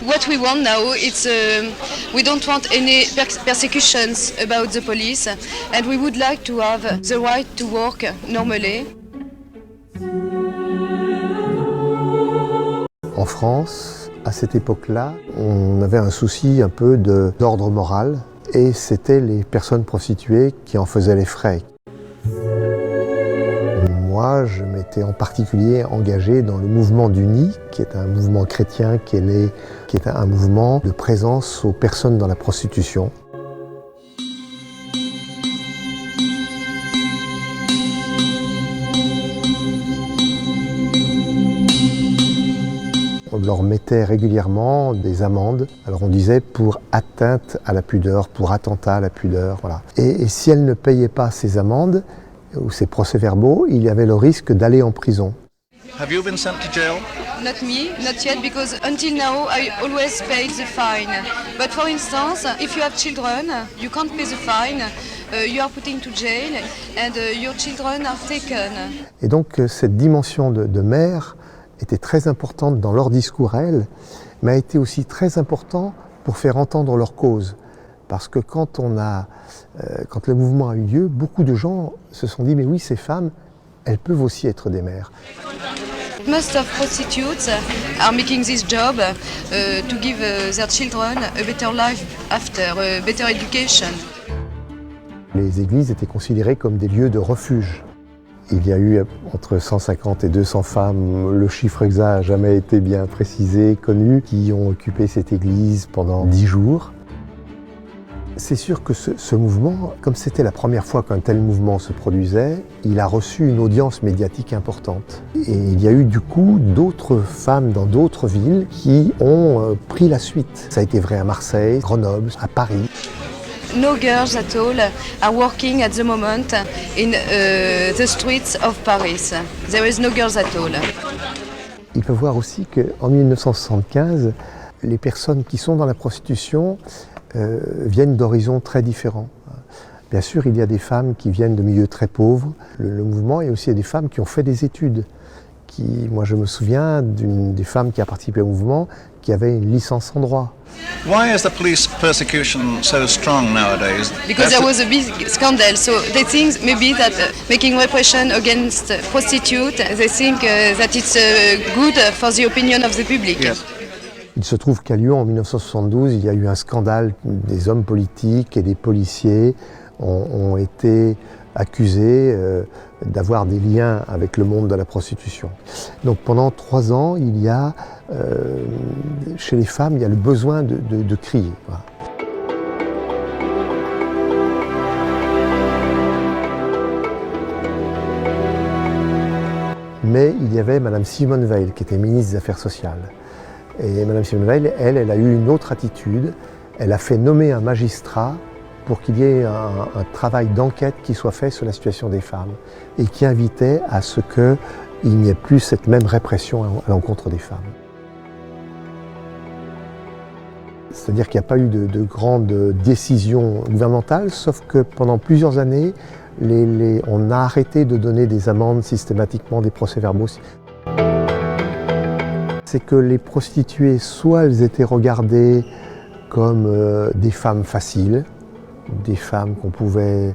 What we want now is we don't want any persecutions about the police, and we would like to have the right to work normally. En France, à cette époque-là, on avait un souci un peu d'ordre moral et c'était les personnes prostituées qui en faisaient les frais. Moi, je m'étais en particulier engagé dans le mouvement d'Uni, qui est un mouvement chrétien qui est un mouvement de présence aux personnes dans la prostitution. On leur mettait régulièrement des amendes. Alors on disait pour atteinte à la pudeur, pour attentat à la pudeur, voilà. Et si elles ne payaient pas ces amendes, ou ces procès-verbaux, il y avait le risque d'aller en prison. Have you been sent to jail? Not me, not yet, because until now I always paid the fine. But for instance, if you have children, you can't pay the fine, you are put into jail and your children are taken. Et donc cette dimension de mère était très importante dans leur discours à elles, mais a été aussi très important pour faire entendre leur cause. Parce que quand le mouvement a eu lieu, beaucoup de gens se sont dit « mais oui, ces femmes, elles peuvent aussi être des mères ». Most of prostitutes are making this job to give their children a better life after, a better education. Les églises étaient considérées comme des lieux de refuge. Il y a eu entre 150 et 200 femmes, le chiffre exact n'a jamais été bien précisé, connu, qui ont occupé cette église pendant 10 jours. C'est sûr que ce mouvement, comme c'était la première fois qu'un tel mouvement se produisait, il a reçu une audience médiatique importante. Et il y a eu du coup d'autres femmes dans d'autres villes qui ont pris la suite. Ça a été vrai à Marseille, Grenoble, à Paris. No girls at all are working at the moment in the streets of Paris. There is no girls at all. Il faut voir aussi qu'en 1975, les personnes qui sont dans la prostitution viennent d'horizons très différents. Bien sûr, il y a des femmes qui viennent de milieux très pauvres. Le mouvement, il y a aussi des femmes qui ont fait des études. Moi, je me souviens d'une des femmes qui a participé au mouvement qui avait une licence en droit. Why is the police persecution so strong nowadays? Because there was a big scandal, so they think maybe that making repression against prostitutes, they think that it's good for the opinion of the public. Yes. Il se trouve qu'à Lyon, en 1972, il y a eu un scandale. Des hommes politiques et des policiers ont été accusés d'avoir des liens avec le monde de la prostitution. Donc pendant 3 ans, il y a, chez les femmes, il y a le besoin de crier. Voilà. Mais il y avait Madame Simone Veil, qui était ministre des Affaires sociales. Et Madame Simone Veil, elle a eu une autre attitude. Elle a fait nommer un magistrat pour qu'il y ait un travail d'enquête qui soit fait sur la situation des femmes et qui invitait à ce qu'il n'y ait plus cette même répression à l'encontre des femmes. C'est-à-dire qu'il n'y a pas eu de grandes décisions gouvernementales, sauf que pendant plusieurs années, on a arrêté de donner des amendes systématiquement, des procès-verbaux. C'est que les prostituées, soit elles étaient regardées comme des femmes faciles, des femmes qu'on pouvait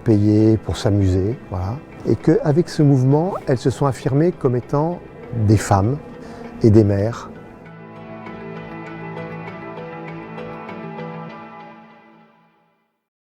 payer pour s'amuser, voilà. Et qu'avec ce mouvement, elles se sont affirmées comme étant des femmes et des mères.